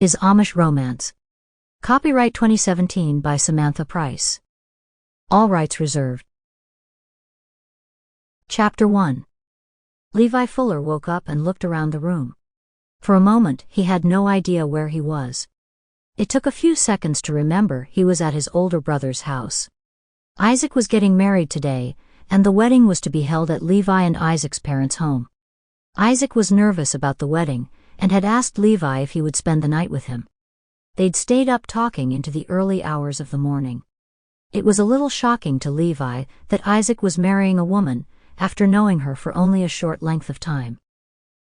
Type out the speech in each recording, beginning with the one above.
is Amish romance. Copyright 2017 by Samantha Price. All rights reserved. Chapter 1. Levi Fuller woke up and looked around the room. For a moment, he had no idea where he was. It took a few seconds to remember he was at his older brother's house. Isaac was getting married today, and the wedding was to be held at Levi and Isaac's parents' home. Isaac was nervous about the wedding, and had asked Levi if he would spend the night with him. They'd stayed up talking into the early hours of the morning. It was a little shocking to Levi that Isaac was marrying a woman, after knowing her for only a short length of time.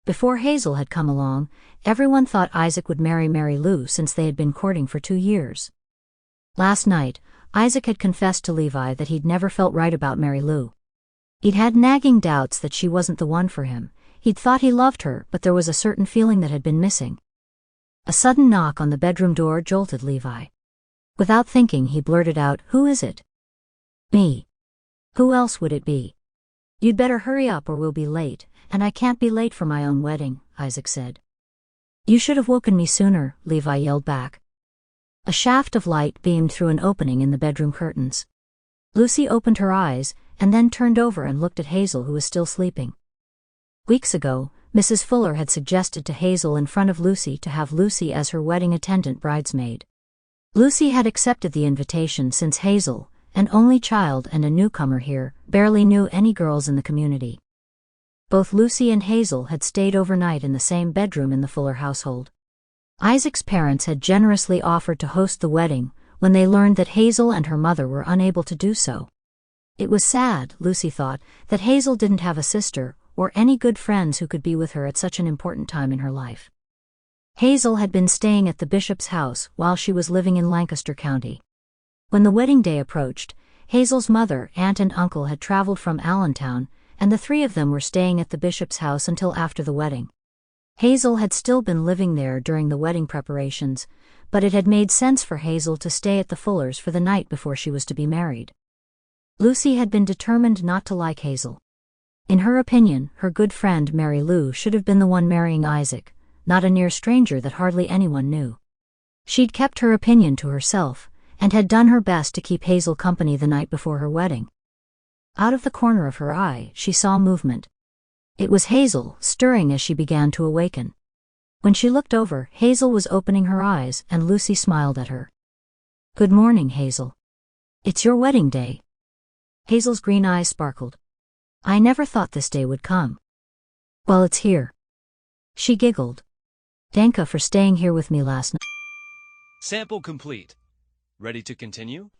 Before Hazel had come along, everyone thought Isaac would marry Mary Lou since they had been courting for 2 years. Last night, Isaac had confessed to Levi that he'd never felt right about Mary Lou. He'd had nagging doubts that she wasn't the one for him. He'd thought he loved her, but there was a certain feeling that had been missing. A sudden knock on the bedroom door jolted Levi. Without thinking, he blurted out, "Who is it?" "Me. Who else would it be?" "You'd better hurry up or we'll be late, and I can't be late for my own wedding," Isaac said. "You should have woken me sooner," Levi yelled back. A shaft of light beamed through an opening in the bedroom curtains. Lucy opened her eyes, and then turned over and looked at Hazel, who was still sleeping. Weeks ago, Mrs. Fuller had suggested to Hazel in front of Lucy to have Lucy as her wedding attendant bridesmaid. Lucy had accepted the invitation since Hazel, an only child and a newcomer here, barely knew any girls in the community. Both Lucy and Hazel had stayed overnight in the same bedroom in the Fuller household. Isaac's parents had generously offered to host the wedding when they learned that Hazel and her mother were unable to do so. It was sad, Lucy thought, that Hazel didn't have a sister or any good friends who could be with her at such an important time in her life. Hazel had been staying at the bishop's house while she was living in Lancaster County. When the wedding day approached, Hazel's mother, aunt and uncle had traveled from Allentown, and the three of them were staying at the bishop's house until after the wedding. Hazel had still been living there during the wedding preparations, but it had made sense for Hazel to stay at the Fullers for the night before she was to be married. Lucy had been determined not to like Hazel. In her opinion, her good friend Mary Lou should have been the one marrying Isaac, not a near stranger that hardly anyone knew. She'd kept her opinion to herself, and had done her best to keep Hazel company the night before her wedding. Out of the corner of her eye, she saw movement. It was Hazel, stirring as she began to awaken. When she looked over, Hazel was opening her eyes, and Lucy smiled at her. "Good morning, Hazel. It's your wedding day." Hazel's green eyes sparkled. "I never thought this day would come." "Well, it's here." She giggled. "Danka for staying here with me last night." Sample complete. Ready to continue?